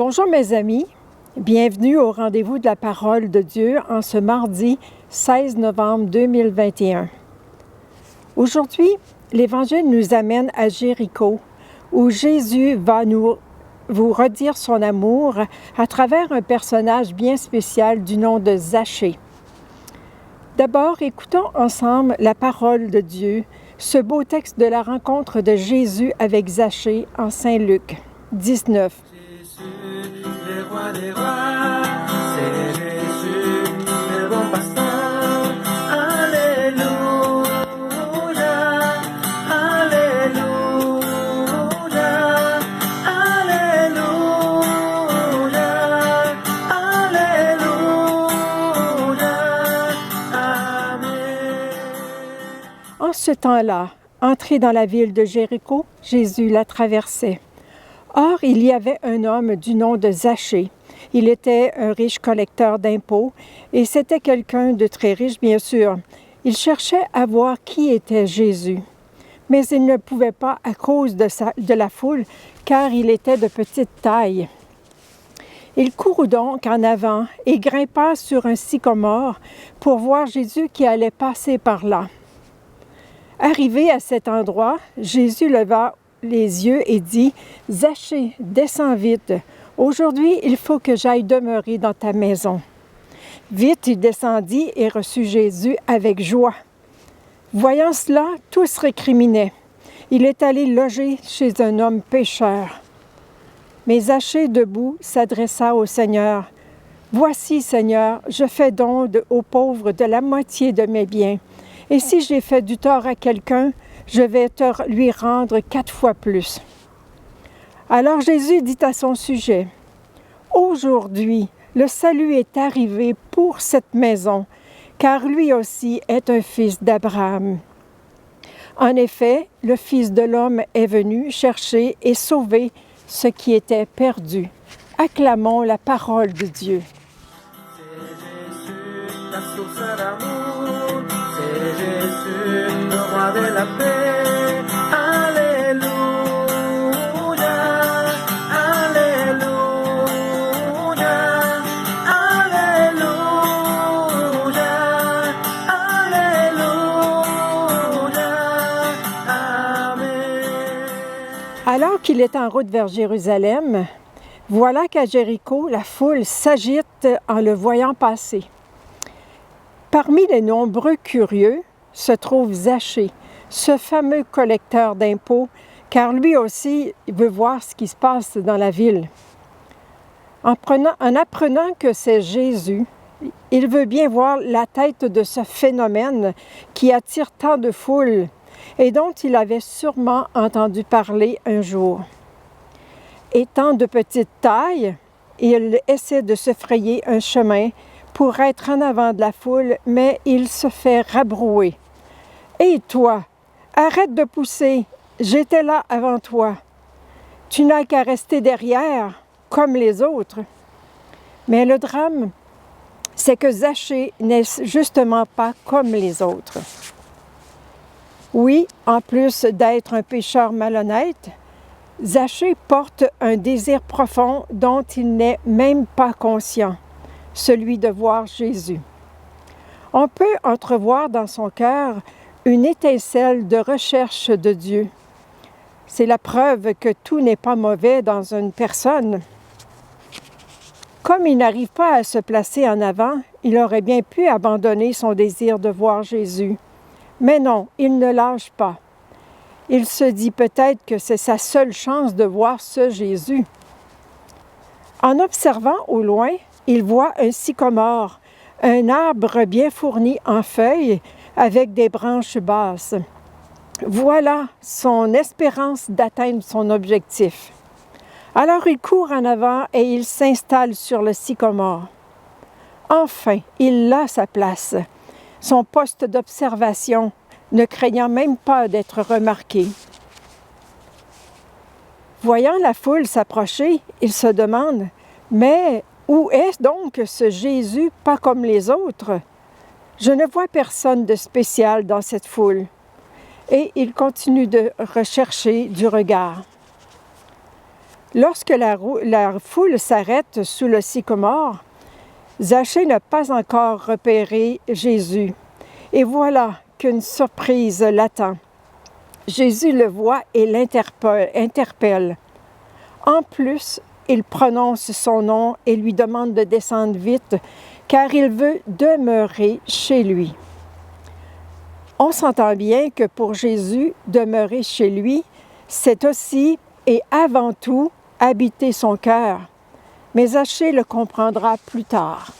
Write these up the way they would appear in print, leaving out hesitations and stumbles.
Bonjour mes amis, bienvenue au rendez-vous de la parole de Dieu en ce mardi 16 novembre 2021. Aujourd'hui, l'Évangile nous amène à Jéricho, où Jésus va vous redire son amour à travers un personnage bien spécial du nom de Zachée. D'abord, écoutons ensemble la parole de Dieu, ce beau texte de la rencontre de Jésus avec Zachée en Saint Luc 19. Le roi des rois, c'est Jésus, le bon pasteur. Alléluia, Alléluia, Alléluia, Alléluia, Amen. En ce temps-là, entré dans la ville de Jéricho, Jésus la traversait. Or, il y avait un homme du nom de Zachée. Il était un riche collecteur d'impôts et c'était quelqu'un de très riche, bien sûr. Il cherchait à voir qui était Jésus, mais il ne pouvait pas à cause de la foule, car il était de petite taille. Il courut donc en avant et grimpa sur un sycomore pour voir Jésus qui allait passer par là. Arrivé à cet endroit, Jésus leva les yeux et dit « Zachée, descends vite. Aujourd'hui, il faut que j'aille demeurer dans ta maison. » Vite, il descendit et reçut Jésus avec joie. Voyant cela, tous récriminaient. Il est allé loger chez un homme pécheur. Mais Zachée, debout, s'adressa au Seigneur. « Voici, Seigneur, je fais don aux pauvres de la moitié de mes biens. Et si j'ai fait du tort à quelqu'un, je vais lui rendre 4 fois plus. » Alors Jésus dit à son sujet, « Aujourd'hui, le salut est arrivé pour cette maison, car lui aussi est un fils d'Abraham. En effet, le Fils de l'homme est venu chercher et sauver ce qui était perdu. » Acclamons la parole de Dieu. C'est Jésus, la source d'amour. C'est Jésus, le roi de la paix. Alléluia, Alléluia, Alléluia, Alléluia, Amen. Alors qu'il est en route vers Jérusalem, voilà qu'à Jéricho, la foule s'agite en le voyant passer. Parmi les nombreux curieux se trouve Zachée, ce fameux collecteur d'impôts, car lui aussi veut voir ce qui se passe dans la ville. En apprenant que c'est Jésus, il veut bien voir la tête de ce phénomène qui attire tant de foule et dont il avait sûrement entendu parler un jour. Étant de petite taille, il essaie de se frayer un chemin pour être en avant de la foule, mais il se fait rabrouer. « Hé toi, arrête de pousser, j'étais là avant toi. Tu n'as qu'à rester derrière, comme les autres. » Mais le drame, c'est que Zachée n'est justement pas comme les autres. Oui, en plus d'être un pécheur malhonnête, Zachée porte un désir profond dont il n'est même pas conscient, celui de voir Jésus. On peut entrevoir dans son cœur une étincelle de recherche de Dieu. C'est la preuve que tout n'est pas mauvais dans une personne. Comme il n'arrive pas à se placer en avant, il aurait bien pu abandonner son désir de voir Jésus. Mais non, il ne lâche pas. Il se dit peut-être que c'est sa seule chance de voir ce Jésus. En observant au loin, il voit un sycomore, un arbre bien fourni en feuilles avec des branches basses. Voilà son espérance d'atteindre son objectif. Alors il court en avant et il s'installe sur le sycomore. Enfin, il a sa place, son poste d'observation, ne craignant même pas d'être remarqué. Voyant la foule s'approcher, il se demande « Mais où est donc ce Jésus pas comme les autres? Je ne vois personne de spécial dans cette foule. » Et il continue de rechercher du regard. Lorsque la foule s'arrête sous le sycomore, Zachée n'a pas encore repéré Jésus. Et voilà qu'une surprise l'attend. Jésus le voit et l'interpelle. En plus, il prononce son nom et lui demande de descendre vite, car il veut demeurer chez lui. On s'entend bien que pour Jésus, demeurer chez lui, c'est aussi et avant tout habiter son cœur. Mais Zachée le comprendra plus tard.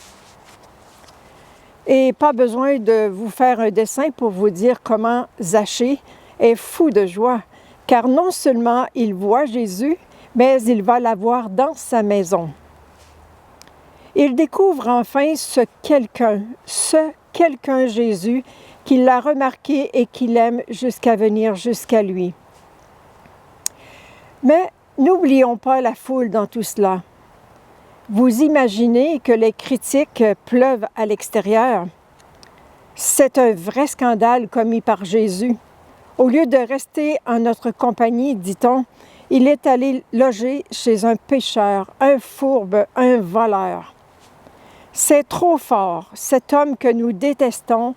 Et pas besoin de vous faire un dessin pour vous dire comment Zachée est fou de joie, car non seulement il voit Jésus, mais il va l'avoir dans sa maison. Il découvre enfin ce quelqu'un Jésus, qui l'a remarqué et qui l'aime jusqu'à venir jusqu'à lui. Mais n'oublions pas la foule dans tout cela. Vous imaginez que les critiques pleuvent à l'extérieur. C'est un vrai scandale commis par Jésus. Au lieu de rester en notre compagnie, dit-on, il est allé loger chez un pécheur, un fourbe, un voleur. C'est trop fort, cet homme que nous détestons,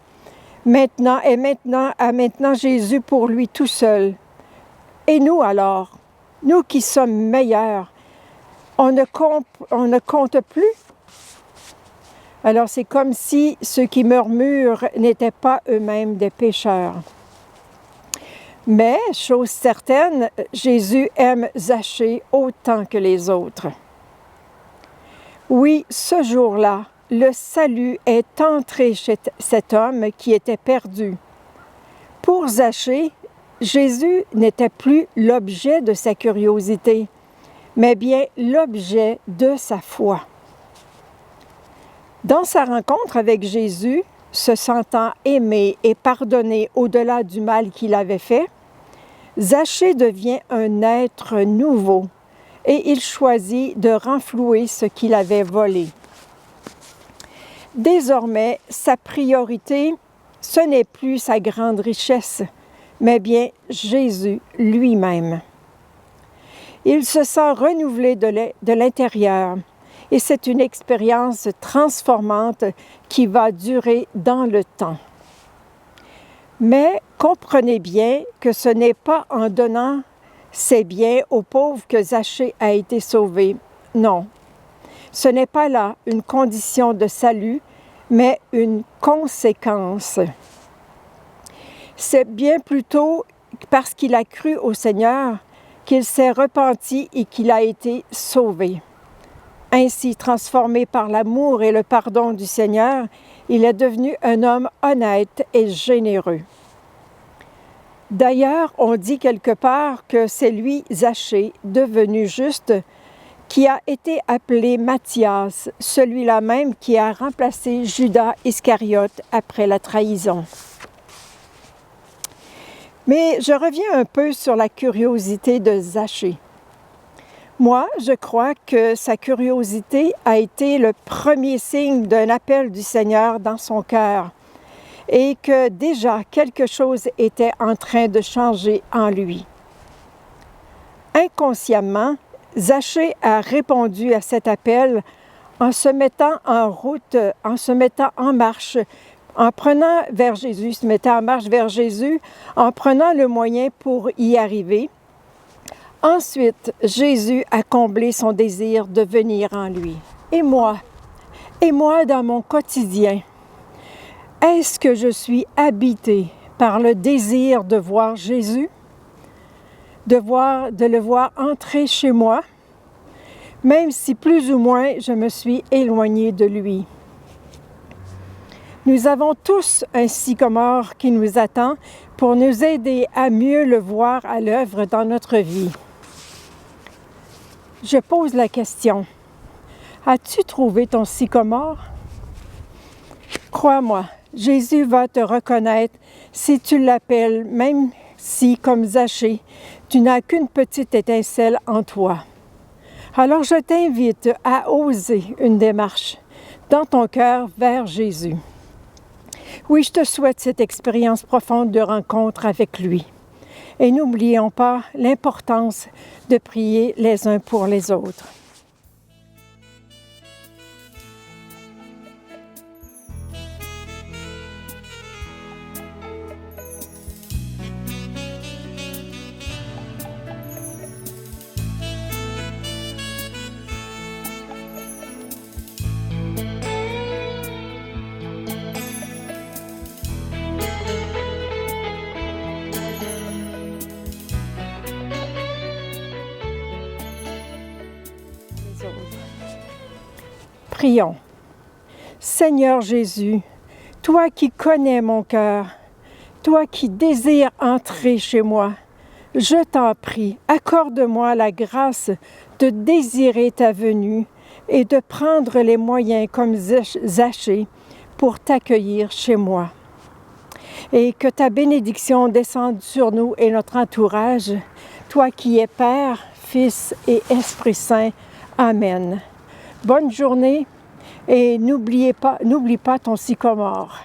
a maintenant Jésus pour lui tout seul. Et nous alors, nous qui sommes meilleurs, on ne compte plus. Alors c'est comme si ceux qui murmurent n'étaient pas eux-mêmes des pécheurs. Mais, chose certaine, Jésus aime Zachée autant que les autres. Oui, ce jour-là, le salut est entré chez cet homme qui était perdu. Pour Zachée, Jésus n'était plus l'objet de sa curiosité, mais bien l'objet de sa foi. Dans sa rencontre avec Jésus, se sentant aimé et pardonné au-delà du mal qu'il avait fait, Zachée devient un être nouveau et il choisit de renflouer ce qu'il avait volé. Désormais, sa priorité, ce n'est plus sa grande richesse, mais bien Jésus lui-même. Il se sent renouvelé de l'intérieur et c'est une expérience transformante qui va durer dans le temps. Mais comprenez bien que ce n'est pas en donnant ses biens aux pauvres que Zachée a été sauvé. Non, ce n'est pas là une condition de salut, mais une conséquence. C'est bien plutôt parce qu'il a cru au Seigneur qu'il s'est repenti et qu'il a été sauvé. Ainsi, transformé par l'amour et le pardon du Seigneur, il est devenu un homme honnête et généreux. D'ailleurs, on dit quelque part que c'est lui, Zachée, devenu juste, qui a été appelé Matthias, celui-là même qui a remplacé Judas Iscariote après la trahison. Mais je reviens un peu sur la curiosité de Zachée. Moi, je crois que sa curiosité a été le premier signe d'un appel du Seigneur dans son cœur et que déjà quelque chose était en train de changer en lui. Inconsciemment, Zachée a répondu à cet appel en se mettant en route, en se mettant en marche, en prenant vers Jésus, se mettant en marche vers Jésus, en prenant le moyen pour y arriver. Ensuite, Jésus a comblé son désir de venir en lui. Et moi dans mon quotidien, est-ce que je suis habitée par le désir de voir Jésus, de le voir entrer chez moi, même si plus ou moins je me suis éloignée de lui? Nous avons tous un sycomore qui nous attend pour nous aider à mieux le voir à l'œuvre dans notre vie. Je pose la question, as-tu trouvé ton sycomore? Crois-moi, Jésus va te reconnaître si tu l'appelles, même si, comme Zachée, tu n'as qu'une petite étincelle en toi. Alors je t'invite à oser une démarche dans ton cœur vers Jésus. Oui, je te souhaite cette expérience profonde de rencontre avec lui. Et n'oublions pas l'importance de prier les uns pour les autres. Prions. Seigneur Jésus, toi qui connais mon cœur, toi qui désires entrer chez moi, je t'en prie, accorde-moi la grâce de désirer ta venue et de prendre les moyens comme Zachée pour t'accueillir chez moi. Et que ta bénédiction descende sur nous et notre entourage, toi qui es Père, Fils et Esprit Saint. Amen. Bonne journée et n'oublie pas ton sycomore.